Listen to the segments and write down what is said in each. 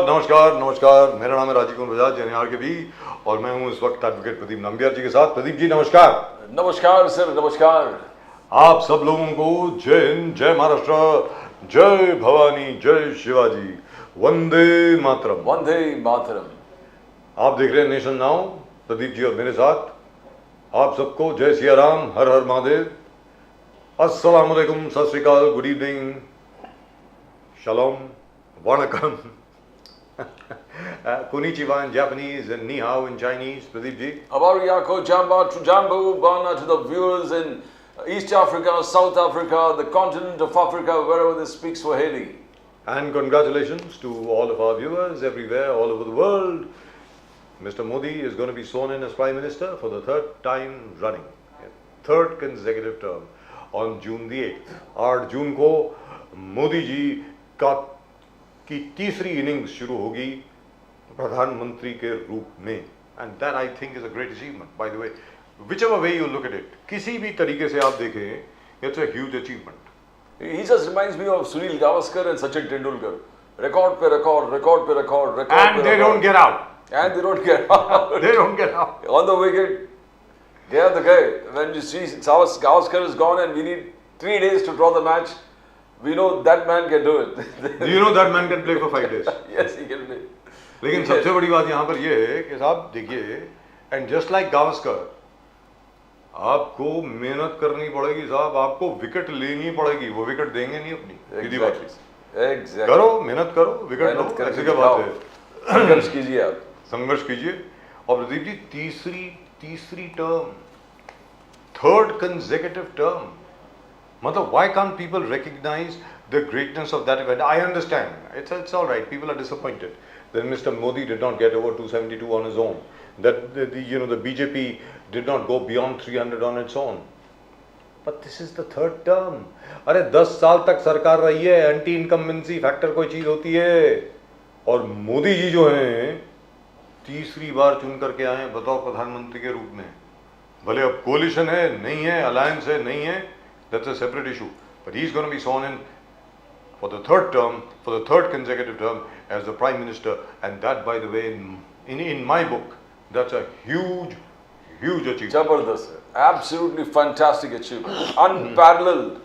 नमस्कार नमस्कार नमस्कार। मेरा नाम है राजीव कुमार बजाज एनआर के भी, और मैं हूं इस वक्त एडवोकेट प्रदीप नंबियार जी के साथ। प्रदीप जी नमस्कार। नमस्कार सर, नमस्कार। आप सब लोगों को जय हिंद, जय महाराष्ट्र, जय भवानी, जय शिवाजी, वंदे मातरम। वंदे मातरम। आप देख रहे हैं नेशन नाउ, प्रदीप जी और मेरे साथ। आप सबको जय सिया राम, हर हर महादेव, अस्सलाम वालेकुम, सत श्री अकाल, गुड इवनिंग, शलोम, वणकम, konnichiwa in Japanese and ni hao in Chinese. Pradeep ji. Abariyako Jamba Trujambu Bana to the viewers in East Africa, South Africa, the continent of Africa, wherever they speak Swahili. And congratulations to all of our viewers everywhere, all over the world. Mr. Modi is going to be sworn in as Prime Minister for the third time running, third consecutive term on June the 8th. 8 जून को मोदी जी की तीसरी innings शुरू होगी प्रधानमंत्री के रूप में, and that I think is a great achievement by the way, whichever way you look at it, किसी भी तरीके से आप देखें, it's a huge achievement. He just reminds me of Sunil Gavaskar and Sachin Tendulkar. Record pe record, record pe record, record and pe they record. don't get out. And they don't get out. They don't get out. On the wicket, they are the guy. When you see Gavaskar is gone and we need 3 days to draw the match, we know that man can do it. Do you know that man can play for 5 days? Yes, he can play. लेकिन सबसे बड़ी बात यहाँ पर ये है कि साहब देखिए, एंड जस्ट लाइक गावस्कर, आपको मेहनत करनी पड़ेगी साहब, आपको विकेट लेनी पड़ेगी, वो विकेट देंगे नहीं अपनी, सीधी बात है। Exactly. करो, मेहनत करो, विकेट लो, ऐसी क्या बात है। संघर्ष कीजिए आप, संघर्ष कीजिए। और प्रदीप जी तीसरी टर्म, थर्ड कंसेक्यूटिव टर्म, मतलब why can't people recognize the greatness of that event? I understand, it's all right, people are disappointed that Mr. Modi did not get over 272 on his own, that the BJP did not go beyond 300 on its own, but this is the third term. अरे 10 साल तक सरकार रही है, anti incumbency factor कोई चीज होती है, और मोदी जी जो हैं तीसरी बार चुन करके आए हैं बताओ प्रधानमंत्री के रूप में। भले अब कोलिशन है नहीं है, अलायंस है नहीं है, that's a separate issue, but he's going to be sworn in for the third term, for the third consecutive term as the Prime Minister, and that, by the way, in my book, that's a huge achievement. Jabardast, absolutely fantastic achievement, unparalleled.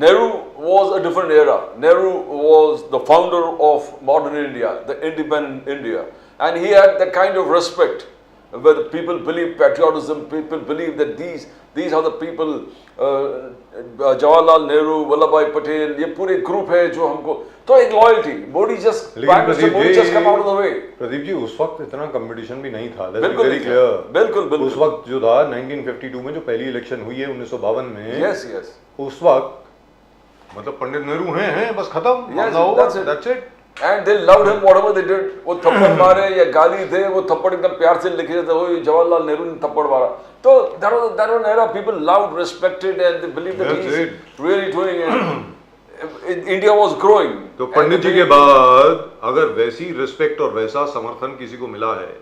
Nehru was a different era. Nehru was the founder of modern India, the independent India, and he had that kind of respect where the people believe patriotism, people believe that these are the people, Jawaharlal Nehru, Vallabhbhai Patel, ये पूरे group है जो हमको, तो एक loyalty, Modi just come out of the way. Pradeep ji उस वक्त इतना कंपटीशन भी नहीं था, बिल्कुल वेरी क्लियर, बिल्कुल उस वक्त जो था 1952 में जो पहली इलेक्शन हुई है 1952 में, यस उस वक्त मतलब पंडित नेहरू हैं बस खत्म, that's it. And they loved him whatever they did. वो थप्पड़ मारे या गाली दे, वो थप्पड़ एकदम प्यार से लिखे थे, वो जवाहरलाल नेहरू ने थप्पड़ मारा, तो that was an era people loved, respected, and they believed that he's really doing it. India was growing. तो पंडित जी के बाद अगर वैसी रिस्पेक्ट और वैसा समर्थन किसी को मिला है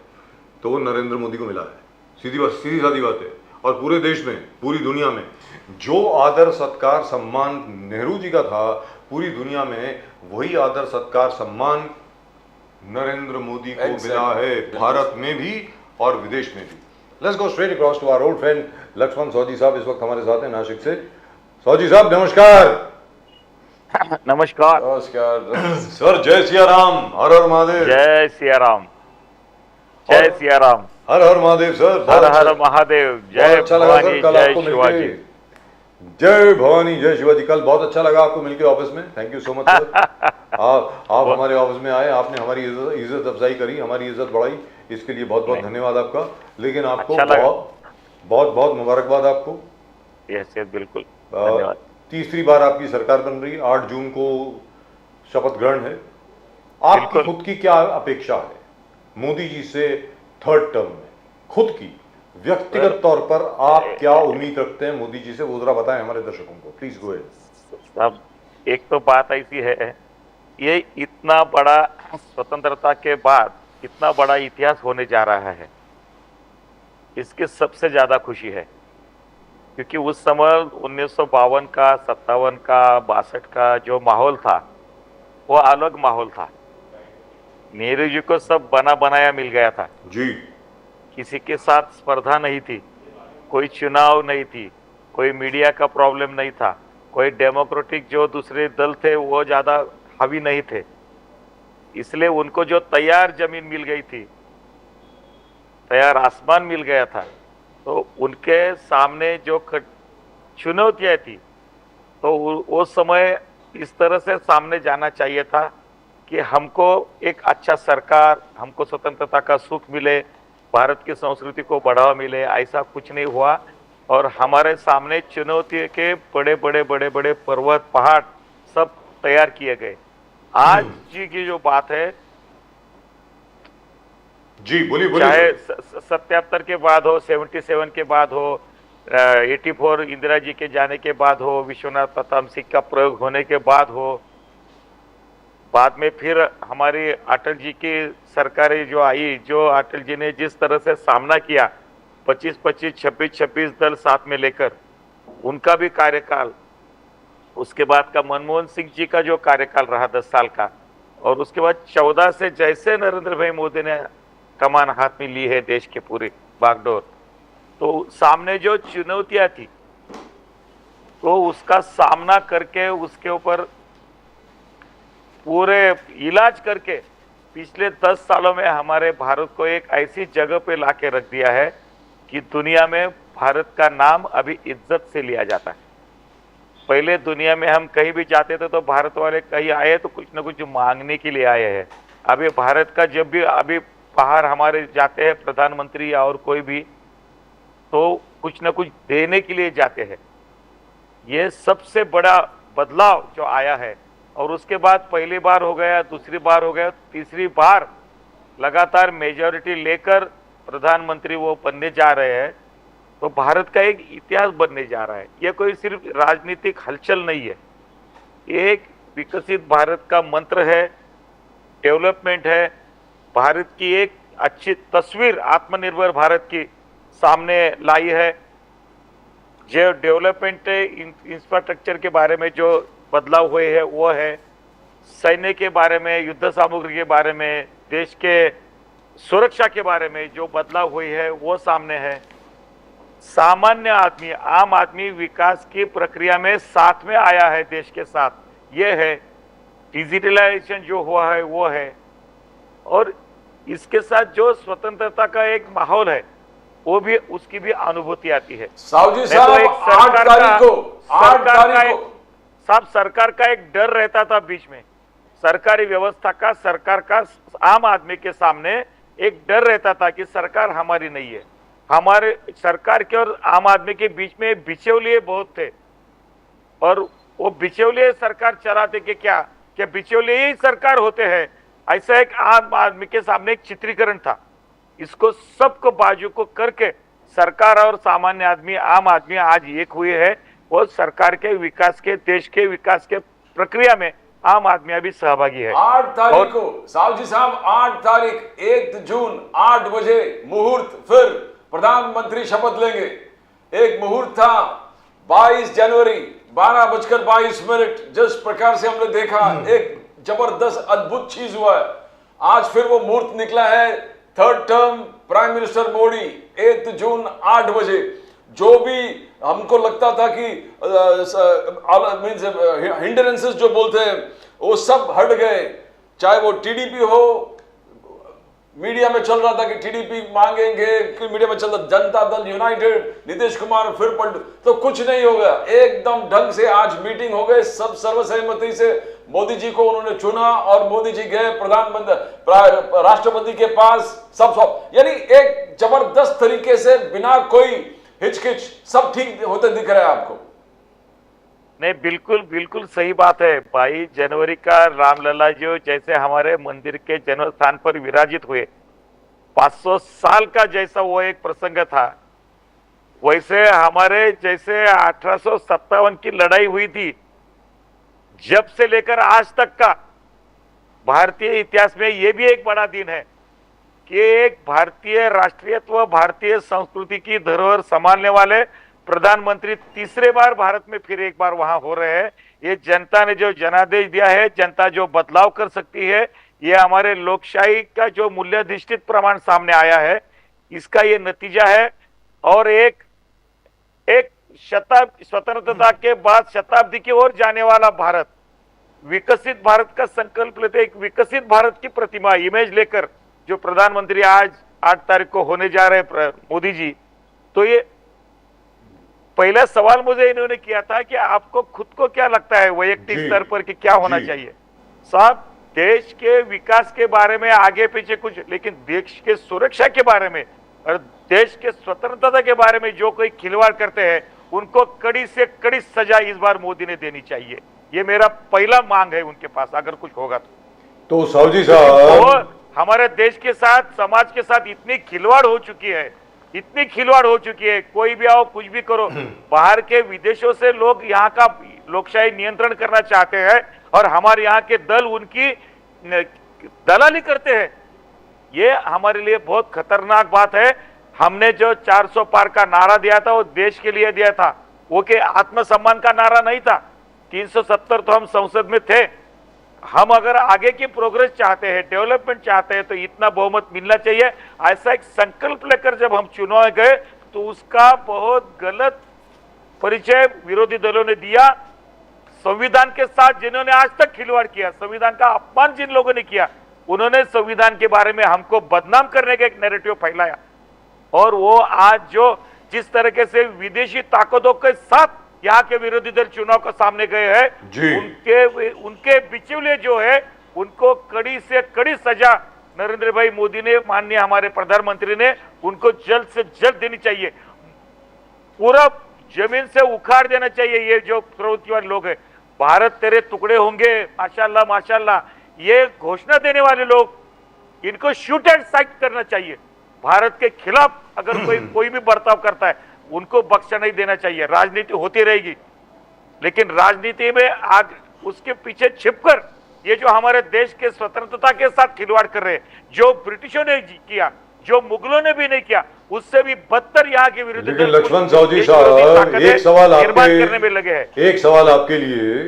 तो वो नरेंद्र मोदी को मिला है, सीधी सादी बात है। और पूरे देश में, पूरी दुनिया में जो आदर सत्कार सम्मान नेहरू जी का था, पूरी दुनिया में वही आदर सत्कार सम्मान नरेंद्र मोदी को मिला है, भारत में भी और विदेश में भी। Let's go straight across to our old friend Laxman Sauji साहब इस वक्त हमारे साथ हैं नासिक से। सौजी साहब नमस्कार। नमस्कार। नमस्कार सर, जय सिया राम, हर हर महादेव। जय सिया राम, जय सिया राम, हर हर महादेव सर, हर हर महादेव, जय भवानी, जय शिवाजी, जय भवानी, जय शिवाजी। कल बहुत अच्छा लगा आपको मिलकर ऑफिस में, thank you so much sir. आप हमारे ऑफिस में आए, आपने हमारी इज्जत अफजाई करी, हमारी इज्जत बढ़ाई, इसके लिए बहुत बहुत धन्यवाद आपका। लेकिन आपको बहुत मुबारकबाद आपको। यस बिल्कुल, धन्यवाद। तीसरी बार आपकी सरकार बन रही है, 8 जून को शपथ ग्रहण है। आपकी खुद की क्या अपेक्षा है मोदी जी से थर्ड टर्म में? खुद की व्यक्तिगत तौर पर आप क्या उम्मीद रखते हैं मोदी जी से, वो जरा बताएं हमारे दर्शकों को, प्लीज गो अहेड। अब एक तो बात ऐसी है, ये इतना बड़ा स्वतंत्रता के बाद इतना बड़ा इतिहास होने जा रहा है, इसकी सबसे ज्यादा खुशी है, क्योंकि उस समय 1952 का, 57 का, 62 का जो माहौल था वो अलग माहौल था। नेहरू जी को सब बना बनाया मिल गया था, जी, किसी के साथ स्पर्धा नहीं थी, कोई चुनाव नहीं थी, कोई मीडिया का प्रॉब्लम नहीं था, कोई डेमोक्रेटिक जो दूसरे दल थे वो ज़्यादा हावी नहीं थे, इसलिए उनको जो तैयार जमीन मिल गई थी, तैयार आसमान मिल गया था, तो उनके सामने जो चुनौतियाँ थी तो वो समय इस तरह से सामने जाना चाहिए था कि हमको एक अच्छा सरकार, हमको स्वतंत्रता का सुख मिले, भारत की संस्कृति को बढ़ावा मिले, ऐसा कुछ नहीं हुआ। और हमारे सामने चुनौती के बड़े बड़े बड़े बड़े पर्वत पहाड़ सब तैयार किए गए। आज जी की जो बात है, जी बोलिए चाहे बोलिए। 77 के बाद हो, 77 के बाद हो, 84 इंदिरा जी के जाने के बाद हो, विश्वनाथ प्रताप सिंह का प्रयोग होने के बाद हो, बाद में फिर हमारी अटल जी की सरकारें जो आई, जो अटल जी ने जिस तरह से सामना किया, 25-25, 26-26 दल साथ में लेकर, उनका भी कार्यकाल, उसके बाद का मनमोहन सिंह जी का जो कार्यकाल रहा 10 साल का, और उसके बाद 14 से जैसे नरेंद्र भाई मोदी ने कमान हाथ में ली है देश के पूरे बागडोर, तो सामने जो चुनौतियां थी तो उसका सामना करके उसके ऊपर पूरे इलाज करके पिछले 10 सालों में हमारे भारत को एक ऐसी जगह पे लाके रख दिया है कि दुनिया में भारत का नाम अभी इज्जत से लिया जाता है। पहले दुनिया में हम कहीं भी जाते थे तो भारत वाले कहीं आए तो कुछ ना कुछ मांगने के लिए आए हैं। अभी भारत का जब भी अभी बाहर हमारे जाते हैं प्रधानमंत्री या और कोई भी, तो कुछ ना कुछ देने के लिए जाते हैं। ये सबसे बड़ा बदलाव जो आया है। और उसके बाद पहली बार हो गया, दूसरी बार हो गया, तीसरी बार लगातार मेजॉरिटी लेकर प्रधानमंत्री वो बनने जा रहे हैं, तो भारत का एक इतिहास बनने जा रहा है। ये कोई सिर्फ राजनीतिक हलचल नहीं है, ये एक विकसित भारत का मंत्र है, डेवलपमेंट है, भारत की एक अच्छी तस्वीर आत्मनिर्भर भारत की सामने लाई है। जो डेवलपमेंट इंफ्रास्ट्रक्चर के बारे में जो बदलाव हुए हैं वो है, सैन्य के बारे में, युद्ध सामग्री के बारे में, देश के सुरक्षा के बारे में जो बदलाव हुई है वो सामने है। सामान्य आदमी, आम आदमी विकास की प्रक्रिया में साथ में आया है देश के साथ, ये है। डिजिटलाइजेशन जो हुआ है वो है, और इसके साथ जो स्वतंत्रता का एक माहौल है वो भी, उसकी भी अनुभूति आती है। साहू जी नहीं तो साहब, एक 8 तारीख को सरकार का एक डर रहता था बीच में, सरकारी व्यवस्था का, सरकार का आम आदमी के सामने एक डर रहता था कि सरकार हमारी नहीं है। हमारे सरकार के और आम आदमी के बीच में बिचौलिए बहुत थे, और वो बिचौलिए सरकार चलाते कि क्या बिचौलिए ही सरकार होते हैं, ऐसा एक आम आदमी के सामने एक चित्रीकरण था। इसको सबको बाजू को करके सरकार और सामान्य आदमी, आम आदमी आज एक हुए हैं, वो सरकार के विकास के, देश के विकास के प्रक्रिया में आम आदमी अभी सहभागी है। 8 तारीख को साहू जी साहब, 8 तारीख 1 जून 8 बजे मुहूर्त, फिर प्रधानमंत्री शपथ लेंगे। एक मुहूर्त था 22 जनवरी 12:22। जिस प्रकार से हमने देखा, एक जबरदस्त अद्भुत चीज हुआ है। आज फिर वो मुहूर्त निकला है, 3rd term prime minister Modi, 8 जून 8 बजे। जो भी हमको लगता था कि हिंड्रेंसेस जो बोलते हैं वो सब हट गए, चाहे वो टीडीपी हो, मीडिया में चल रहा था कि टीडीपी मांगेंगे, मीडिया में चल रहा जनता दल यूनाइटेड, नीतीश कुमार फिर पलट, तो कुछ नहीं हो गया। एकदम ढंग से आज मीटिंग हो गई, सब सर्वसहमति से मोदी जी को उन्होंने चुना और मोदी जी गए प्रधानमंत्री राष्ट्रपति के पास, सब यानी एक जबरदस्त तरीके से बिना कोई हिचकिच सब ठीक होते दिख रहा है आपको। नहीं, बिल्कुल बिल्कुल सही बात है। 22 जनवरी का रामलला जो जैसे हमारे मंदिर के जन्म स्थान पर विराजित हुए, 500 साल का जैसा वो एक प्रसंग था, वैसे हमारे जैसे 1857 की लड़ाई हुई थी, जब से लेकर आज तक का भारतीय इतिहास में ये भी एक बड़ा दिन है कि एक भारतीय राष्ट्रीयत्व, भारतीय संस्कृति की धरोहर संभालने वाले प्रधानमंत्री तीसरे बार भारत में फिर एक बार वहां हो रहे हैं। ये जनता ने जो जनादेश दिया है, जनता जो बदलाव कर सकती है, ये हमारे लोकशाही का जो मूल्याधिष्ठित प्रमाण सामने आया है, इसका ये नतीजा है। और एक शताब्दी स्वतंत्रता के बाद शताब्दी की ओर जाने वाला भारत, विकसित भारत का संकल्प लेते, एक विकसित भारत की प्रतिमा इमेज लेकर जो प्रधानमंत्री आज 8 तारीख को होने जा रहे हैं मोदी जी, तो ये पहला सवाल मुझे इन्होंने किया था कि आपको खुद को क्या लगता है वैयक्तिक स्तर पर कि क्या होना चाहिए। साहब, देश के विकास के बारे में आगे पीछे कुछ, लेकिन देश के सुरक्षा के बारे में और देश के स्वतंत्रता के बारे में जो कोई खिलवाड़ करते हैं उनको कड़ी से कड़ी सजा इस बार मोदी ने देनी चाहिए। ये मेरा पहला मांग है उनके पास, अगर कुछ होगा तो साहू साहब, और हमारे देश के साथ, समाज के साथ इतनी खिलवाड़ हो चुकी है, इतनी खिलवाड़ हो चुकी है, कोई भी आओ कुछ भी करो। बाहर के विदेशों से लोग यहाँ का लोकशाही नियंत्रण करना चाहते हैं और हमारे यहाँ के दल उनकी दलाली करते हैं। ये हमारे लिए बहुत खतरनाक बात है। हमने जो 400 पार का नारा दिया था वो देश के लिए दिया था, वो के आत्मसम्मान का नारा नहीं था। 370 तो हम संसद में थे। हम अगर आगे की प्रोग्रेस चाहते हैं, डेवलपमेंट चाहते हैं, तो इतना बहुमत मिलना चाहिए। ऐसा एक संकल्प लेकर जब हम चुनाव गए तो उसका बहुत गलत परिचय विरोधी दलों ने दिया। संविधान के साथ जिन्होंने आज तक खिलवाड़ किया, संविधान का अपमान जिन लोगों ने किया, उन्होंने संविधान के बारे में हमको बदनाम करने का एक नैरेटिव फैलाया। और वो आज जो जिस तरीके से विदेशी ताकतों के साथ यहाँ के विरोधी दल चुनाव को सामने गए हैं, उनके बिचौलिए जो है उनको कड़ी से कड़ी सजा नरेंद्र भाई मोदी ने, माननीय हमारे प्रधानमंत्री ने, उनको जल्द से जल्द देनी चाहिए। पूरा जमीन से उखाड़ देना चाहिए ये जो प्रवृत्ति वाले लोग हैं। भारत तेरे टुकड़े होंगे, माशाल्लाह माशाल्लाह, ये घोषणा देने वाले लोग, इनको शूट एंड साइट करना चाहिए। भारत के खिलाफ अगर कोई भी बर्ताव करता है उनको बख्शा नहीं देना चाहिए। राजनीति होती रहेगी, लेकिन राजनीति में आग उसके पीछे छिपकर ये जो हमारे देश के स्वतंत्रता के साथ खिलवाड़ कर रहे हैं, जो ब्रिटिशों ने किया, जो मुगलों ने भी नहीं किया, उससे भी बदतर यहाँ के विरोधी लेकिन लक्ष्मण साहू जी साहब, एक सवाल करने में लगे हैं। एक सवाल आपके लिए,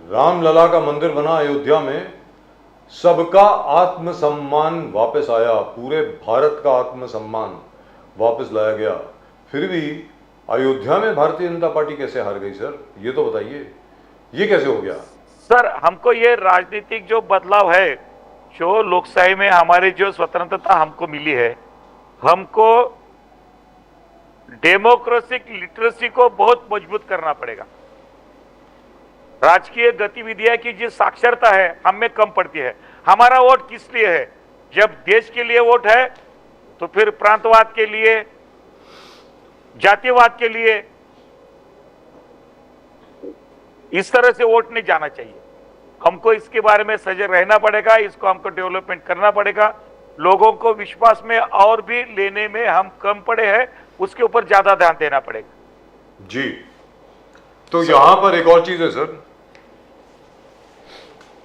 रामलला का मंदिर बना अयोध्या में, सबका आत्मसम्मान वापस आया, पूरे भारत का आत्मसम्मान वापस लाया गया, फिर भी अयोध्या में भारतीय जनता पार्टी कैसे हार गई सर? ये तो बताइए, ये कैसे हो गया? सर, हमको ये राजनीतिक जो बदलाव है, जो लोकशाही में हमारी जो स्वतंत्रता हमको मिली है, हमको डेमोक्रेटिक लिटरेसी को बहुत मजबूत करना पड़ेगा। राजकीय गतिविधियां की जो साक्षरता है हम में कम पड़ती है। हमारा वोट किस लिए है? जब देश के लिए वोट है तो फिर प्रांतवाद के लिए, जातिवाद के लिए इस तरह से वोट नहीं जाना चाहिए। हमको इसके बारे में सजग रहना पड़ेगा, इसको हमको डेवलपमेंट करना पड़ेगा। लोगों को विश्वास में और भी लेने में हम कम पड़े हैं, उसके ऊपर ज्यादा ध्यान देना पड़ेगा। जी, तो यहां पर एक और चीज है सर,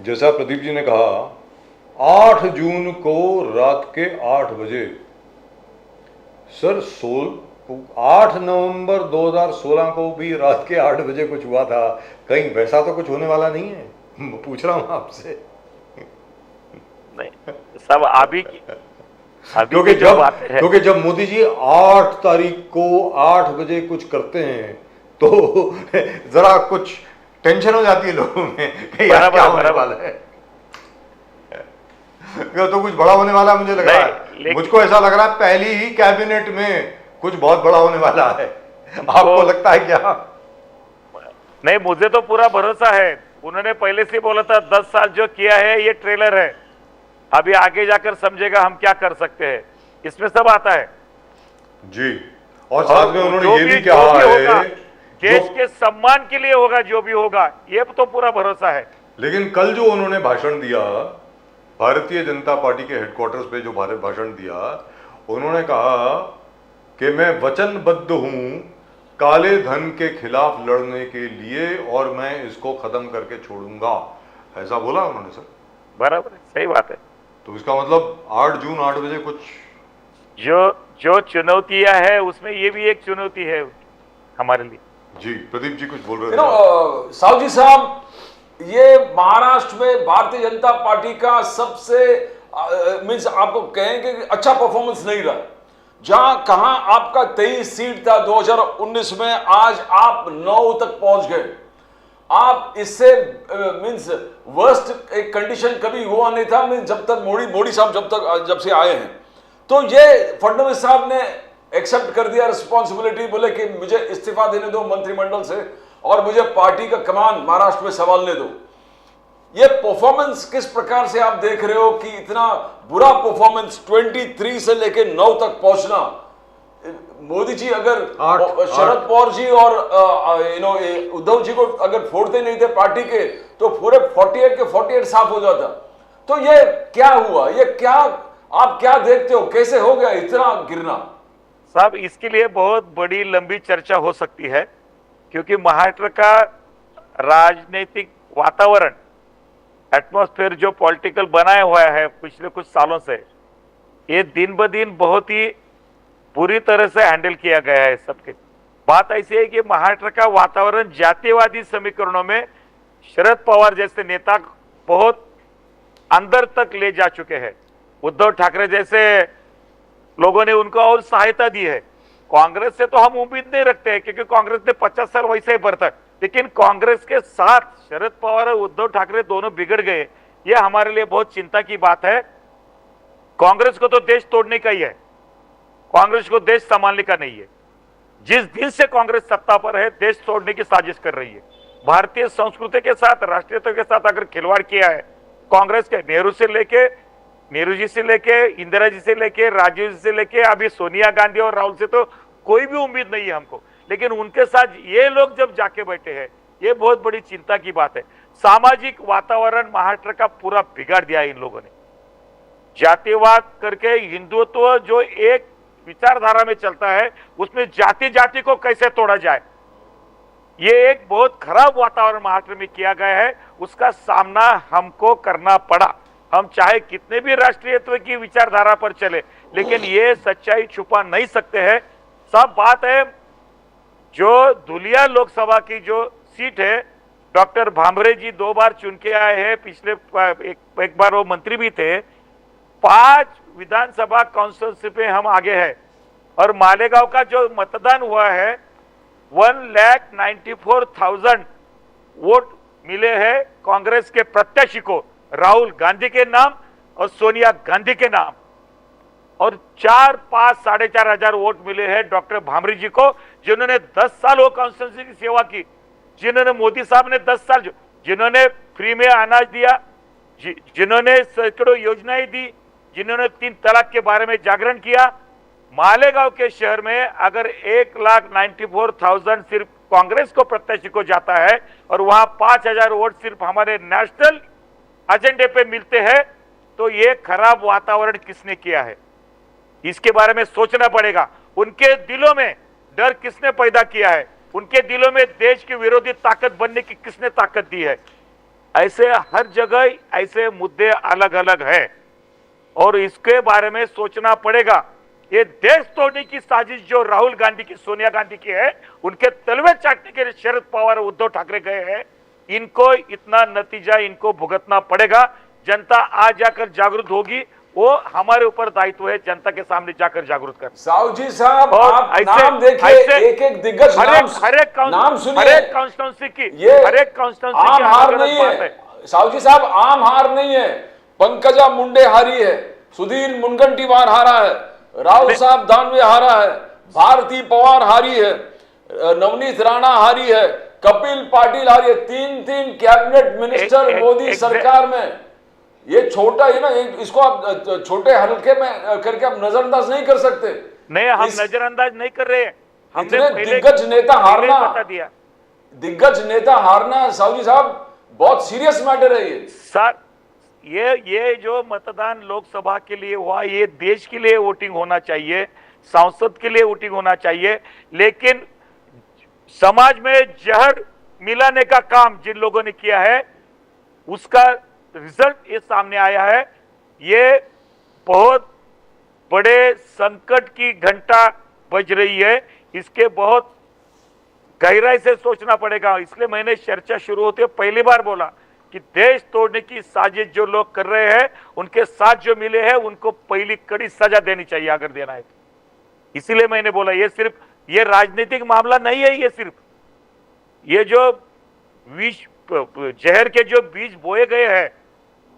जैसा प्रदीप जी ने कहा, 8 जून को रात के 8 बजे सर, 8 नवंबर 2016 को भी रात के 8 बजे कुछ हुआ था। कहीं वैसा तो कुछ होने वाला नहीं है? पूछ रहा हूं आपसे। नहीं सब अभी क्योंकि जब मोदी जी 8 तारीख को 8 बजे कुछ करते हैं तो जरा कुछ टेंशन हो जाती है लोगों में कि यार क्या होने वाला है, तो कुछ बड़ा होने वाला मुझे लग रहा है। मुझको ऐसा लग रहा है पहली ही कैबिनेट में कुछ बहुत बड़ा होने वाला है। आपको लगता है क्या? नहीं, मुझे तो पूरा भरोसा है। उन्होंने पहले से बोला था 10 साल जो किया है ये ट्रेलर है, अभी आगे जाकर समझेगा हम क्या कर सकते हैं, इसमें सब आता है जी। और साथ में उन्होंने ये भी कहा है देश के सम्मान के लिए होगा, जो भी होगा, ये तो पूरा भरोसा है। लेकिन कल जो उन्होंने भाषण दिया, भारतीय जनता पार्टी के हेडक्वार्टर्स पे जो भाषण दिया, उन्होंने कहा कि मैं वचनबद्ध हूं काले धन के खिलाफ लड़ने के लिए और मैं इसको खत्म करके छोड़ूंगा, ऐसा बोला उन्होंने सर। बराबर है, सही बात है। तो इसका मतलब 8 जून 8 बजे कुछ जो चुनौतियां है उसमें ये भी एक चुनौती है हमारे लिए। जी, प्रदीप जी कुछ बोल रहे थे। साहू जी साहब, ये महाराष्ट्र में भारतीय जनता पार्टी का सबसे मीन्स आपको कहेंगे कि अच्छा परफॉर्मेंस नहीं रहा। जहां कहां आपका 23 सीट था 2019 में, आज आप 9 तक पहुंच गए। आप इससे मीन्स वर्स्ट एक कंडीशन कभी हुआ नहीं था, मीन्स जब तक मोदी साहब जब से आए हैं। तो ये फडणवीस साहब ने एक्सेप्ट कर दिया रिस्पॉन्सिबिलिटी, बोले कि मुझे इस्तीफा देने दो मंत्रिमंडल से और मुझे पार्टी का कमान महाराष्ट्र में संभालने दो। ये परफॉर्मेंस किस प्रकार से आप देख रहे हो कि इतना बुरा परफॉर्मेंस 23 से लेके 9 तक पहुंचना? मोदी जी अगर शरद पवार जी और उद्धव जी को अगर फोड़ते नहीं थे पार्टी के, तो पूरे 48 के 48 साफ हो जाता। तो ये क्या हुआ? ये क्या आप क्या देखते हो, कैसे हो गया इतना गिरना? साहब, इसके लिए बहुत बड़ी लंबी चर्चा हो सकती है, क्योंकि महाराष्ट्र का राजनीतिक वातावरण, एटमॉस्फेयर जो पॉलिटिकल बनाया हुआ है पिछले कुछ सालों से, ये दिन ब दिन बहुत ही पूरी तरह से हैंडल किया गया है सबके। बात ऐसी है कि महाराष्ट्र का वातावरण जातिवादी समीकरणों में शरद पवार जैसे नेता बहुत अंदर तक ले जा चुके हैं। उद्धव ठाकरे जैसे लोगों ने उनको और सहायता दी है। कांग्रेस से तो हम उम्मीद नहीं रखते हैं, क्योंकि कांग्रेस ने 50 साल वैसे ही बरता, लेकिन कांग्रेस के साथ शरद पवार और उद्धव ठाकरे दोनों बिगड़ गए, ये हमारे लिए बहुत चिंता की बात है। कांग्रेस को तो देश तोड़ने का ही है, कांग्रेस को देश संभालने का नहीं है। जिस दिन से कांग्रेस सत्ता पर है, देश तोड़ने की साजिश कर रही है। भारतीय संस्कृति के साथ, राष्ट्रीयता के साथ अगर खिलवाड़ किया है कांग्रेस के, नेहरू जी से लेके, इंदिरा जी से लेके, राजीव जी से लेके, अभी सोनिया गांधी और राहुल से तो कोई भी उम्मीद नहीं है हमको, लेकिन उनके साथ ये लोग जब जाके बैठे हैं, ये बहुत बड़ी चिंता की बात है। सामाजिक वातावरण महाराष्ट्र का पूरा बिगाड़ दिया इन लोगों ने। जातिवाद करके हिंदुत्व जो एक विचारधारा में चलता है, उसमें जाति को कैसे तोड़ा जाए, ये एक बहुत खराब वातावरण महाराष्ट्र में किया गया है। उसका सामना हमको करना पड़ा। हम चाहे कितने भी राष्ट्रीयत्व की विचारधारा पर चले, लेकिन ये सच्चाई छुपा नहीं सकते हैं। सब बात है, जो धुलिया लोकसभा की जो सीट है, डॉक्टर भामरे जी 2 बार चुन के आए हैं, पिछले एक बार वो मंत्री भी थे। 5 विधानसभा काउंसिल पे हम आगे हैं, और मालेगांव का जो मतदान हुआ है 1,94,000 वोट मिले हैं कांग्रेस के प्रत्याशी को, राहुल गांधी के नाम और सोनिया गांधी के नाम, और 4-5 साढ़े 4 हजार वोट मिले हैं डॉक्टर भामरे जी को, जिन्होंने 10 साल वो कांस्टिट्यूंसी की सेवा की, जिन्होंने मोदी साहब ने 10 साल, जिन्होंने फ्री में अनाज दिया, जिन्होंने सैकड़ों योजनाएं दी, जिन्होंने 3 तलाक के बारे में जागरण किया। मालेगांव के शहर में अगर 1,94,000 सिर्फ कांग्रेस को प्रत्याशी को जाता है, और वहां 5,000 वोट सिर्फ हमारे नेशनल एजेंडे पे मिलते हैं, तो ये खराब वातावरण किसने किया है, इसके बारे में सोचना पड़ेगा। उनके दिलों में डर किसने पैदा किया है, उनके दिलों में देश की विरोधी ताकत बनने की किसने ताकत दी है। ऐसे हर जगह ऐसे मुद्दे अलग अलग हैं, और इसके बारे में सोचना पड़ेगा। ये देश तोड़ने की साजिश जो राहुल गांधी की, सोनिया गांधी की है, उनके तलवे चाटने के लिए शरद पवार और उद्धव ठाकरे गए हैं। इनको इतना नतीजा इनको भुगतना पड़ेगा। जनता आज जाकर जागरूक होगी, वो हमारे ऊपर दायित्व है जनता के सामने जाकर जागरूक कर। साहू जी साहब, आप नाम देखिए, एक दिग्गज नाम सुनिए। हर एक कॉन्स्टिट्यूंसी की, हर एक कॉन्स्टिट्यूंसी आम हार नहीं है साहू जी साहब, आम हार नहीं है। पंकजा मुंडे हारी है, सुधीर मुनगंटीवार हारा है, राहुल साहब दानवे हारा है, भारती पवार हारी है, नवनीत राणा हारी है, कपिल पाटिल हारी है। 3 कैबिनेट मिनिस्टर मोदी सरकार में। ये छोटा है ना, इसको आप छोटे हल्के में करके आप नजरअंदाज नहीं कर सकते। नहीं, हम नजरअंदाज नहीं कर रहे हैं। हमने दिग्गज नेता हारना, बता दिया। दिग्गज नेता हारना साहू जी साहब बहुत सीरियस मैटर है ये। सर, ये जो मतदान लोकसभा के लिए हुआ, ये देश के लिए वोटिंग होना चाहिए, संसद के लिए वोटिंग होना चाहिए, लेकिन समाज में जहर मिलाने का काम जिन लोगों ने किया है, उसका रिजल्ट ये सामने आया है। ये बहुत बड़े संकट की घंटा बज रही है, इसके बहुत गहराई से सोचना पड़ेगा। इसलिए मैंने चर्चा शुरू होते पहली बार बोला कि देश तोड़ने की साजिश जो लोग कर रहे हैं, उनके साथ जो मिले हैं, उनको पहली कड़ी सजा देनी चाहिए अगर देना है तो। इसीलिए मैंने बोला ये सिर्फ ये राजनीतिक मामला नहीं है, ये सिर्फ ये जो विष जहर के जो बीज बोए गए हैं,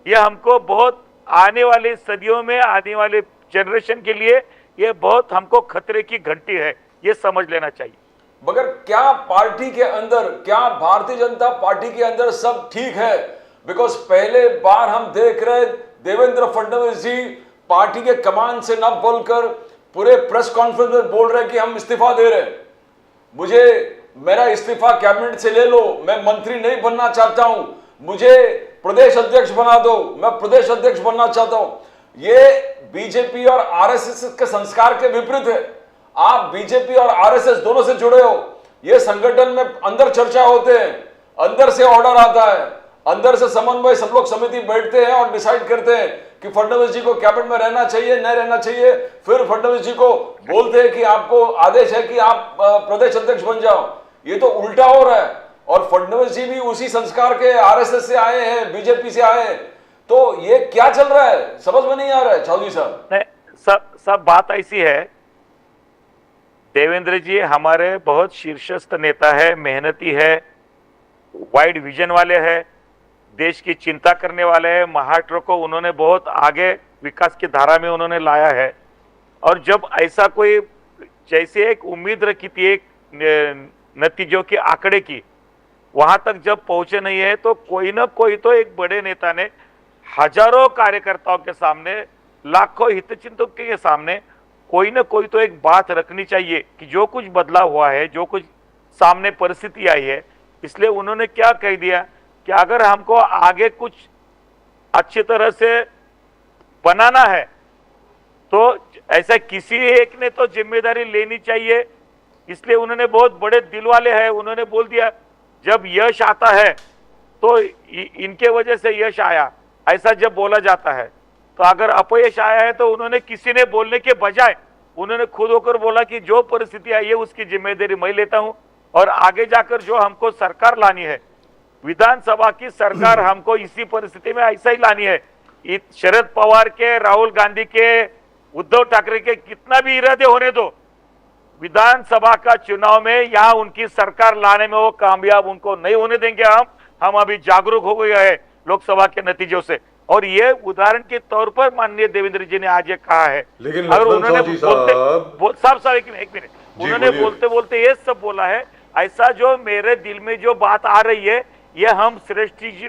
ये हमको बहुत आने वाली सदियों में, आने वाले जनरेशन के लिए ये बहुत हमको खतरे की घंटी है, ये समझ लेना चाहिए। मगर क्या पार्टी के अंदर, क्या भारतीय जनता पार्टी के अंदर सब ठीक है? बिकॉज पहले बार हम देख रहे देवेंद्र फडणवीस जी पार्टी के कमान से न बोलकर पूरे प्रेस कॉन्फ्रेंस में बोल रहे कि हम इस्तीफा दे रहे हैं, मुझे मेरा इस्तीफा कैबिनेट से ले लो, मैं मंत्री नहीं बनना चाहता हूं, मुझे प्रदेश अध्यक्ष बना दो, मैं प्रदेश अध्यक्ष बनना चाहता हूं। ये बीजेपी और आरएसएस के संस्कार के विपरीत है। आप बीजेपी और आरएसएस दोनों से जुड़े हो, ये संगठन में अंदर चर्चा होते हैं, अंदर से ऑर्डर आता है, अंदर से समन्वय सब लोग समिति बैठते हैं और डिसाइड करते हैं कि फडणवीस जी को कैबिनेट में रहना चाहिए, नहीं रहना चाहिए। फिर फडणवीस जी को बोलते हैं कि आपको आदेश है कि आप प्रदेश अध्यक्ष बन जाओ। ये तो उल्टा हो रहा है। और फडणवीस जी भी उसी संस्कार के आरएसएस से आए हैं, बीजेपी से आए हैं, तो ये क्या चल रहा है समझ में नहीं आ रहा है चौधरी साहब। नहीं, सब बात ऐसी है, देवेंद्र जी हमारे बहुत शीर्षस्थ नेता है, मेहनती है, वाइड विजन वाले हैं, देश की चिंता करने वाले हैं। महाराष्ट्र को उन्होंने बहुत आगे विकास की धारा में उन्होंने लाया है। और जब ऐसा कोई जैसे एक उम्मीद रखी थी एक नतीजों के आंकड़े की, वहां तक जब पहुंचे नहीं है, तो कोई ना कोई तो एक बड़े नेता ने हजारों कार्यकर्ताओं के सामने, लाखों हितचिंतकों के सामने कोई ना कोई तो एक बात रखनी चाहिए कि जो कुछ बदलाव हुआ है, जो कुछ सामने परिस्थिति आई है। इसलिए उन्होंने क्या कह दिया कि अगर हमको आगे कुछ अच्छी तरह से बनाना है तो ऐसा किसी एक ने तो जिम्मेदारी लेनी चाहिए। इसलिए उन्होंने बहुत बड़े दिल वाले हैं, उन्होंने बोल दिया जब यश आता है तो इनके वजह से यश आया, ऐसा जब बोला जाता है। तो अगर अपयश आया है तो उन्होंने किसी ने बोलने के बजाय उन्होंने खुद होकर बोला कि जो परिस्थिति आई है उसकी जिम्मेदारी मैं लेता हूं, और आगे जाकर जो हमको सरकार लानी है, विधानसभा की सरकार हमको इसी परिस्थिति में ऐसा ही लानी है। शरद पवार के, राहुल गांधी के, उद्धव ठाकरे के कितना भी इरादे होने दो, विधानसभा का चुनाव में यहां उनकी सरकार लाने में वो कामयाब उनको नहीं होने देंगे। हम अभी जागरूक हो गए हैं लोकसभा के नतीजों से। और ये उदाहरण के तौर पर माननीय देवेंद्र जी ने आज ये कहा है। लेकिन अगर उन्होंने एक मिनट उन्होंने बोलते बोलते ये सब बोला है, ऐसा जो मेरे दिल में जो बात आ रही है, ये हम श्रेष्ठ जी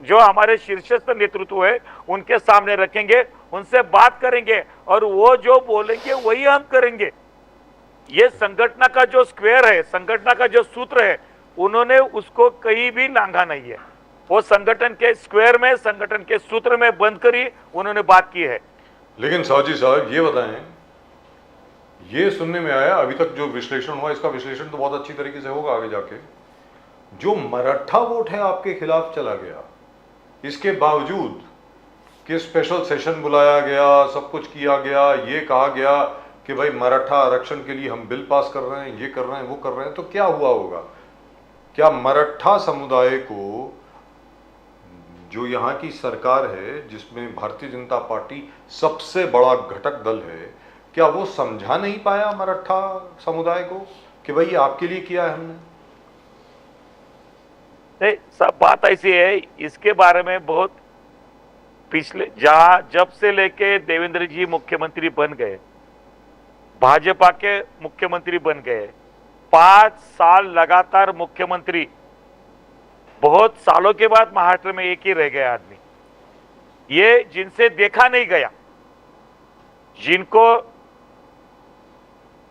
जो हमारे शीर्षस्थ नेतृत्व है उनके सामने रखेंगे, उनसे बात करेंगे और वो जो बोलेंगे वही हम करेंगे। ये संगठन का जो स्क्वायर है, संगठन का जो सूत्र है, उन्होंने उसको कहीं भी लांघा नहीं है। वो संगठन के स्क्वायर में, संगठन के सूत्र में बंद करी उन्होंने बात की है। लेकिन साहजी साहब ये बताएं, ये सुनने में आया अभी तक जो विश्लेषण हुआ, इसका विश्लेषण तो बहुत अच्छी तरीके से होगा आगे जाके, जो मराठा वोट है आपके खिलाफ चला गया, इसके बावजूद कि स्पेशल सेशन बुलाया गया, सब कुछ किया गया, ये कहा गया कि भाई मराठा आरक्षण के लिए हम बिल पास कर रहे हैं, ये कर रहे हैं, वो कर रहे हैं, तो क्या हुआ होगा? क्या मराठा समुदाय को, जो यहाँ की सरकार है जिसमें भारतीय जनता पार्टी सबसे बड़ा घटक दल है, क्या वो समझा नहीं पाया मराठा समुदाय को कि भाई आपके लिए किया है हमने? नहीं, सब बात ऐसी है, इसके बारे में बहुत पिछले जब से लेके देवेंद्र जी मुख्यमंत्री बन गए, भाजपा के मुख्यमंत्री बन गए, 5 साल लगातार मुख्यमंत्री, बहुत सालों के बाद महाराष्ट्र में एक ही रह गया आदमी, ये जिनसे देखा नहीं गया, जिनको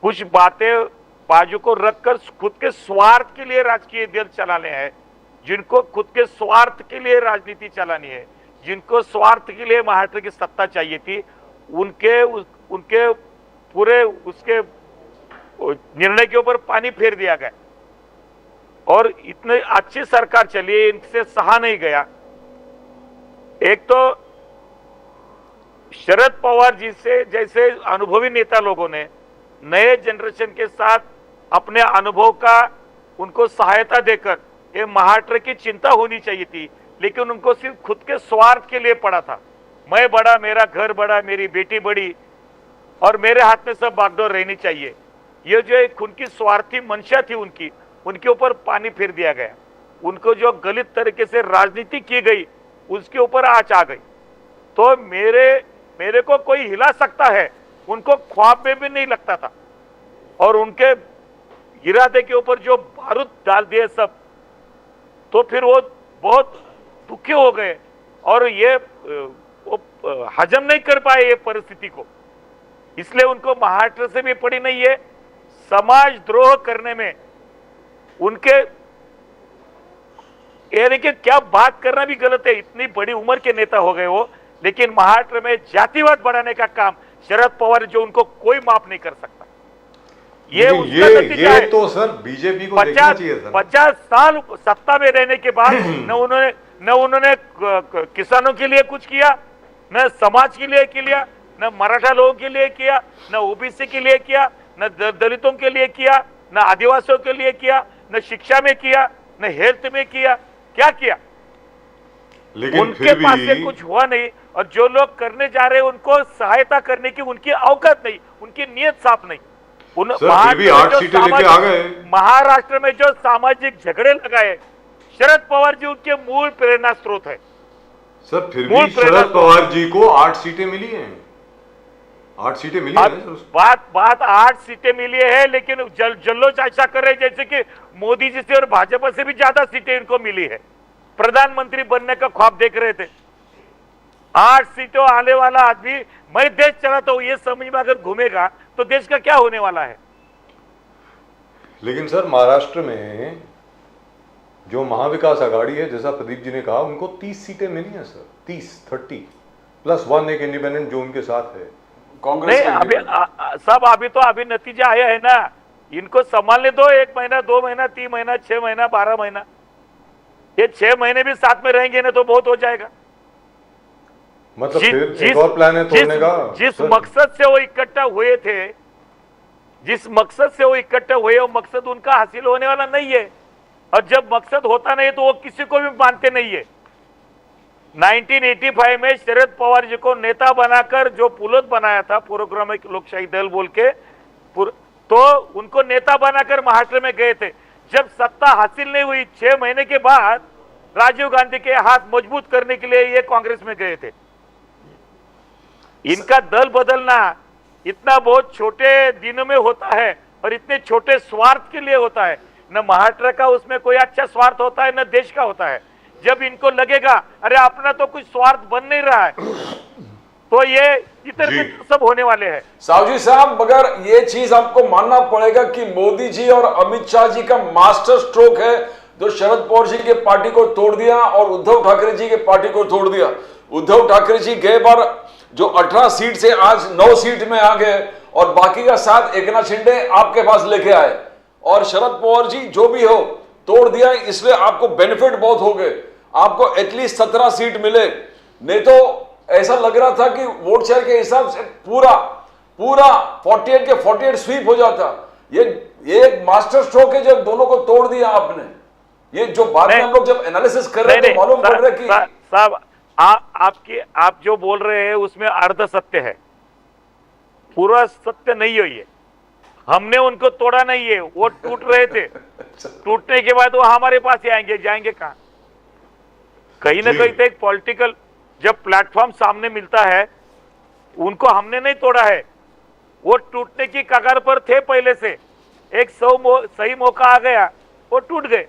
कुछ बातें बाजू को रखकर खुद के स्वार्थ के लिए राजकीय दल चलाने हैं, जिनको खुद के स्वार्थ के लिए राजनीति चलानी है, जिनको स्वार्थ के लिए महाराष्ट्र की सत्ता चाहिए थी, उनके पूरे उसके निर्णय के ऊपर पानी फेर दिया गया। और इतनी अच्छी सरकार चली, इनसे सहा नहीं गया। एक तो शरद पवार जी से जैसे अनुभवी नेता लोगों ने नए जनरेशन के साथ अपने अनुभव का उनको सहायता देकर, ये महाराष्ट्र की चिंता होनी चाहिए थी, लेकिन उनको सिर्फ खुद के स्वार्थ के लिए पड़ा था। मैं बड़ा, मेरा घर बड़ा, मेरी बेटी बड़ी और मेरे हाथ में सब बागडोर रहनी चाहिए। ये जो एक उनकी स्वार्थी मंशा थी उनके ऊपर पानी फेर दिया गया। उनको जो गलत तरीके से राजनीति की गई उसके ऊपर आंच आ गई। तो मेरे को कोई हिला सकता है, उनको ख्वाब में भी नहीं लगता था। और उनके इरादे के ऊपर जो बारूद डाल दिए सब, तो फिर वो बहुत दुखी हो गए और ये वो हजम नहीं कर पाए ये परिस्थिति को। इसलिए उनको महाराष्ट्र से भी पड़ी नहीं है। समाज द्रोह करने में उनके, यानी कि क्या बात करना भी गलत है, इतनी बड़ी उम्र के नेता हो गए वो, लेकिन महाराष्ट्र में जातिवाद बढ़ाने का काम शरद पवार जो उनको कोई माफ नहीं कर सकता। ये उसका नतीजा है। तो सर बीजेपी को देखना चाहिए सर। 50 साल सत्ता में रहने के बाद न उन्होंने किसानों के लिए कुछ किया, न समाज के लिए किया, न मराठा लोगों के लिए किया, न ओबीसी के लिए किया, न दलितों के लिए किया, न आदिवासियों के लिए किया, न शिक्षा में किया, न हेल्थ में किया। क्या किया? लेकिन उनके पास से कुछ हुआ नहीं। और जो लोग करने जा रहे हैं उनको सहायता करने की उनकी औकात नहीं, उनकी नीयत साफ नहीं। महाराष्ट्र में जो सामाजिक झगड़े लगाए, शरद पवार जी उनके मूल प्रेरणा स्रोत है। सर फिर भी शरद पवार जी को 8 सीटें मिली हैं। 8 सीटें मिली हैं। बात 8 सीटें मिली है, लेकिन जल्लोच ऐसा कर रहे जैसे कि मोदी जी से और भाजपा से भी ज्यादा सीटें इनको मिली है। प्रधानमंत्री बनने का ख्वाब देख रहे थे। 8 सीटों आने वाला आदमी, मैं देश चलाता हूं ये समझ में अगर घूमेगा तो देश का क्या होने वाला है। लेकिन सर महाराष्ट्र में जो महाविकास आघाड़ी है, जैसा प्रदीप जी ने कहा, उनको 30 सीटें मिली हैं सर। 30 प्लस 1 एक इंडिपेंडेंट जो उनके साथ है। कांग्रेस नहीं, सब अभी नतीजा आया है ना। इनको संभालने दो, 1 महीना, 2 महीना, 3 महीना, 6 महीना, 12 महीना। ये 6 महीने भी साथ में रहेंगे ना तो बहुत हो जाएगा। मतलब फिर एक और प्लान है तोड़ने का। जिस मकसद से वो इकट्ठा हुए थे, वो मकसद उनका हासिल होने वाला नहीं है। और जब मकसद होता नहीं है तो वो किसी को भी मानते नहीं है। 1985 में शरद पवार जी को नेता बनाकर जो पुलोद बनाया था, पूर्वक्रमिक लोकशाही दल बोल के, तो उनको नेता बनाकर महाराष्ट्र में गए थे। जब सत्ता हासिल नहीं हुई, 6 महीने के बाद राजीव गांधी के हाथ मजबूत करने के लिए ये कांग्रेस में गए थे। इनका दल बदलना इतना बहुत छोटे दिनों में होता है और इतने छोटे स्वार्थ के लिए होता है। न महाराष्ट्र का उसमें कोई अच्छा स्वार्थ होता है, न देश का होता है। जब इनको लगेगा अरे अपना तो कुछ स्वार्थ बन नहीं रहा है, तो ये इधर से सब होने वाले हैं। साहू साहब, मगर ये चीज आपको मानना पड़ेगा कि मोदी जी और अमित शाह जी का मास्टर स्ट्रोक है, जो शरद पवार जी के पार्टी को तोड़ दिया और उद्धव ठाकरे जी के पार्टी को तोड़ दिया। उद्धव ठाकरे जी गए बार जो 18 सीट से आज 9 सीट में आ गए और बाकी का साथ एकनाथ शिंदे आपके पास लेके आए। और शरद पवार जी जो भी हो तोड़ दिया, इसलिए आपको बेनिफिट बहुत हो गए। आपको एटलीस्ट 17 सीट मिले, नहीं तो ऐसा लग रहा था कि वोट शेयर के हिसाब से पूरा 48 के 48 स्वीप हो जाता। ये एक मास्टर स्ट्रोक है जब दोनों को तोड़ दिया आपने। ये जो बाद में हम लोग जब एनालिसिस कर रहे हैं तो मालूम पड़ रहा है कि साहब आप जो बोल रहे हैं उसमें अर्ध सत्य है, पूरा सत्य नहीं है। ये हमने उनको तोड़ा नहीं है, वो टूट रहे थे। टूटने के बाद वो हमारे पास ही आएंगे, जाएंगे कहां? कहीं ना कहीं तो एक पॉलिटिकल जब प्लेटफॉर्म सामने मिलता है, उनको हमने नहीं तोड़ा है। वो टूटने की कगार पर थे पहले से। एक सही मौका आ गया, वो टूट गए।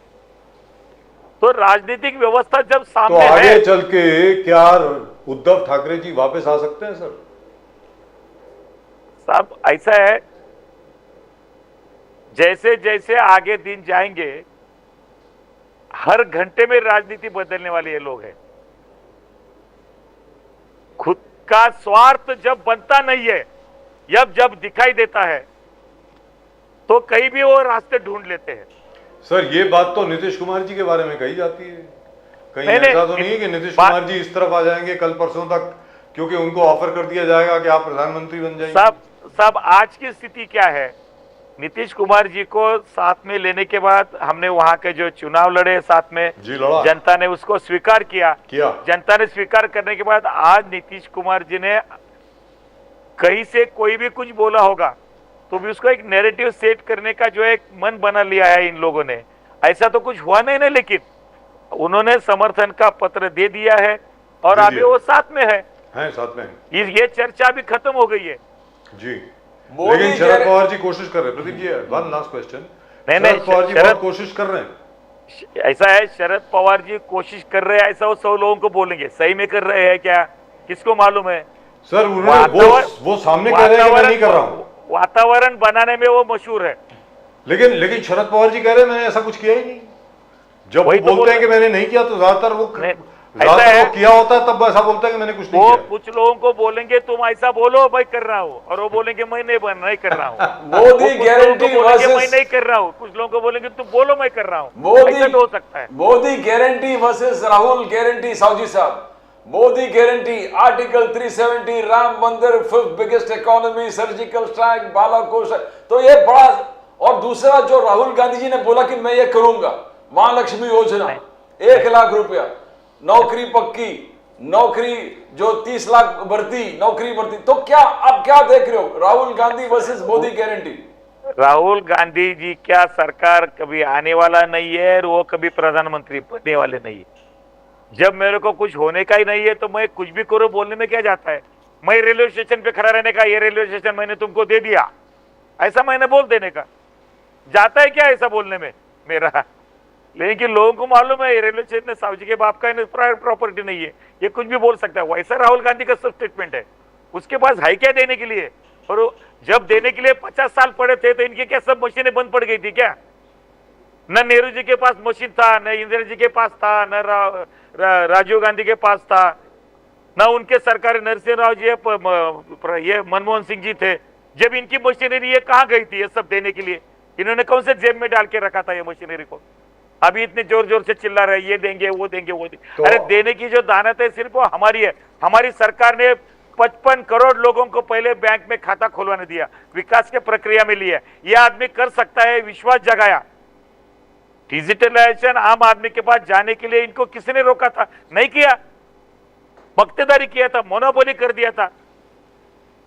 तो राजनीतिक व्यवस्था जब सामने तो आगे चल के क्या उद्धव ठाकरे जी वापस आ सकते हैं सर? साहब ऐसा है, जैसे जैसे आगे दिन जाएंगे, हर घंटे में राजनीति बदलने वाले ये लोग हैं। खुद का स्वार्थ जब बनता नहीं है, जब दिखाई देता है, तो कहीं भी वो रास्ते ढूंढ लेते हैं। सर ये बात तो नीतीश कुमार जी के बारे में कही जाती है। कहीं ऐसा तो नहीं है कि नीतीश कुमार जी इस तरफ आ जाएंगे कल परसों तक, क्योंकि उनको ऑफर कर दिया जाएगा कि आप प्रधानमंत्री बन जाएंगे? सब आज की स्थिति क्या है? नीतीश कुमार जी को साथ में लेने के बाद हमने वहां के जो चुनाव लड़े साथ में, जी लड़ा जनता ने उसको स्वीकार किया। जनता ने स्वीकार करने के बाद आज नीतीश कुमार जी ने कहीं से कोई भी कुछ बोला होगा तो भी उसको एक नैरेटिव सेट करने का जो एक मन बना लिया है इन लोगों ने। ऐसा तो कुछ हुआ नहीं ना, लेकिन उन्होंने समर्थन का पत्र दे दिया है और अभी वो साथ में है, साथ में ये चर्चा भी खत्म हो गई है जी। लेकिन शरद पवार जी कोशिश कर रहे हैं। Pradeep ji, one last question. Sharad Pawar ji बहुत कोशिश कर रहे हैं। ऐसा है, शरद पवार जी कोशिश कर रहे हैं ऐसा वो 100 लोगों को बोलेंगे, सही में कर रहे हैं क्या किसको मालूम है? सर उन्होंने वो सामने कह रहे हैं कि मैं नहीं कर रहा हूं। वातावरण बनाने में वो मशहूर है। लेकिन शरद पवार जी कह रहे हैं मैंने ऐसा कुछ किया ही नहीं। जब वो बोलते हैं कि मैंने नहीं किया तो ज्यादातर वो किया होता है, तब ऐसा बोलता है कि मैंने कुछ नहीं किया। कुछ लोगों को बोलेंगे तुम ऐसा बोलो मैं कर रहा हूँ, और वो बोलेंगे मैं नहीं कर रहा हूँ। मोदी गारंटी वर्सेस मैं नहीं कर रहा हूँ, कुछ लोगों को बोलेंगे तुम बोलो मैं कर रहा हूँ। मोदी हो सकता है। Modi guarantee versus Rahul guarantee. Sahu साहब, मोदी गारंटी, आर्टिकल 370, राम मंदिर, 5th biggest economy, surgical strike, Balakot, तो ये बड़ा। और दूसरा जो राहुल गांधी जी ने बोला कि मैं ये करूंगा, महालक्ष्मी योजना, 1 लाख रुपया, नौकरी पक्की, नौकरी जो 30 लाख भर्ती, नौकरी भर्ती। तो क्या आप क्या देख रहे हो, राहुल गांधी वर्सेस मोदी गारंटी? राहुल गांधी जी क्या सरकार कभी आने वाला नहीं है और वो कभी प्रधानमंत्री बनने वाले नहीं है। जब मेरे को कुछ होने का ही नहीं है तो मैं कुछ भी करूं, बोलने में क्या जाता है? मैं रेलवे स्टेशन पे खड़ा रहने का, ये रेलवे स्टेशन मैंने तुमको दे दिया, ऐसा मैंने बोल देने का जाता है क्या ऐसा बोलने में मेरा? लेकिन लोगों को मालूम है ये रेलवे स्टेशन साहू जी के बाप का प्रॉपर्टी नहीं है, ये कुछ भी बोल सकता है। वैसा राहुल गांधी का सब स्टेटमेंट है, उसके पास है क्या देने के लिए? और जब देने के लिए 50 साल पड़े थे तो इनके क्या सब मशीनें बंद पड़ गई थी क्या? न नेहरू जी के पास मशीन था, न इंदिरा जी के पास था, न राजीव गांधी के पास था, न उनके सरकार नरसिंह राव जी ये मनमोहन सिंह जी थे। जब इनकी मशीनरी ये कहाँ गई थी ये सब देने के लिए? इन्होंने कौन से जेब में डाल के रखा था ये मशीनरी को? अभी इतने जोर जोर से चिल्ला रहे ये देंगे वो देंगे वो देंगे। तो अरे देने की जो दानत है सिर्फ वो हमारी है। हमारी सरकार ने 55 करोड़ लोगों को पहले बैंक में खाता खुलवाने दिया, विकास के प्रक्रिया में लिया। यह आदमी कर सकता है, विश्वास जगाया। डिजिटलाइजेशन आम आदमी के पास जाने के लिए इनको किसने रोका था? नहीं किया, बख्तेदारी किया था, मोनोपोली कर दिया था।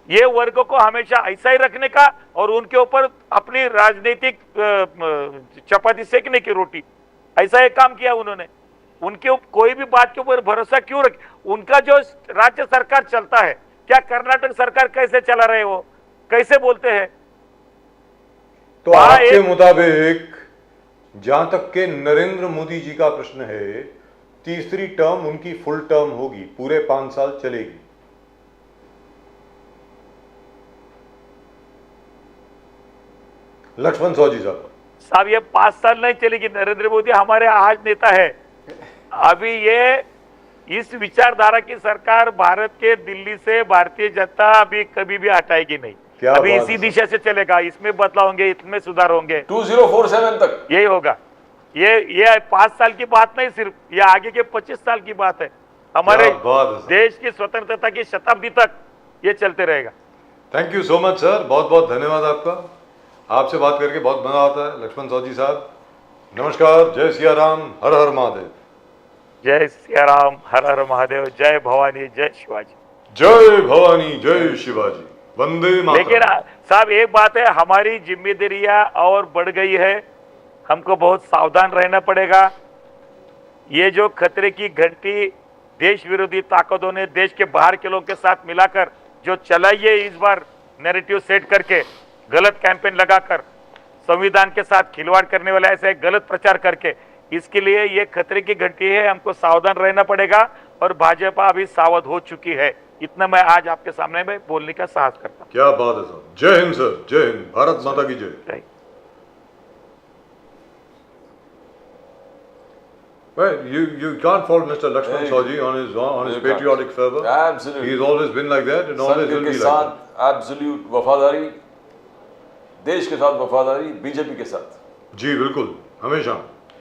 ये वर्ग को हमेशा ऐसा ही रखने का और उनके ऊपर अपनी राजनीतिक चपाती सेकने की रोटी, ऐसा एक काम किया उन्होंने। उनके कोई भी बात के ऊपर भरोसा क्यों रख? उनका जो राज्य सरकार चलता है, क्या कर्नाटक सरकार कैसे चला रहे हो, कैसे बोलते हैं? तो आपके मुताबिक जहां तक के नरेंद्र मोदी जी का प्रश्न है, तीसरी टर्म उनकी फुल टर्म होगी, पूरे 5 साल चलेगी। लक्ष्मण सौजी साहब, ये 5 साल नहीं चलेगी। नरेंद्र मोदी हमारे आज नेता है। अभी ये इस विचारधारा की सरकार भारत के दिल्ली से भारतीय जनता अभी कभी भी हटाएगी नहीं। अभी इसी दिशा से चलेगा, इसमें बदलाव होंगे, इसमें सुधार होंगे। 2047 तक यही होगा। ये 5 साल की बात नहीं, सिर्फ ये आगे के 25 साल की बात है। हमारे देश की स्वतंत्रता की शताब्दी तक ये चलते रहेगा। Thank you so much sir, बहुत बहुत धन्यवाद आपका। आपसे बात करके बहुत मजा आता है। लक्ष्मण सौजी साहब नमस्कार, जय सिया राम, हर हर महादेव। जय सिया राम, हर हर महादेव, जय भवानी, जय शिवाजी। जय भवानी, जय शिवाजी, वंदे मातरम। लेकिन साहब एक बात है, हमारी जिम्मेदारियां और बढ़ गई है, हमको बहुत सावधान रहना पड़ेगा। ये जो खतरे की घंटी देश विरोधी ताकतों ने देश के बाहर के लोगों के साथ मिलाकर जो चलाई है, इस बार नैरेटिव सेट करके, गलत कैंपेन लगाकर, संविधान के साथ खिलवाड़ करने वाला ऐसे गलत प्रचार करके, इसके लिए ये खतरे की घंटी है, हमको सावधान रहना पड़ेगा। और भाजपा अभी सावध हो चुकी है, इतना मैं आज आपके सामने में बोलने का साहस करता हूं। क्या बात है सर, जय हिंद सर, जय हिंद, भारत माता की जय। Well, you can't fault Mr. Lakshman Saji on his patriotic fervor. Absolutely. He's always been like that and always will be like that. Absolute वफादारी, देश के साथ वफादारी, बीजेपी के साथ। जी बिल्कुल, हमेशा।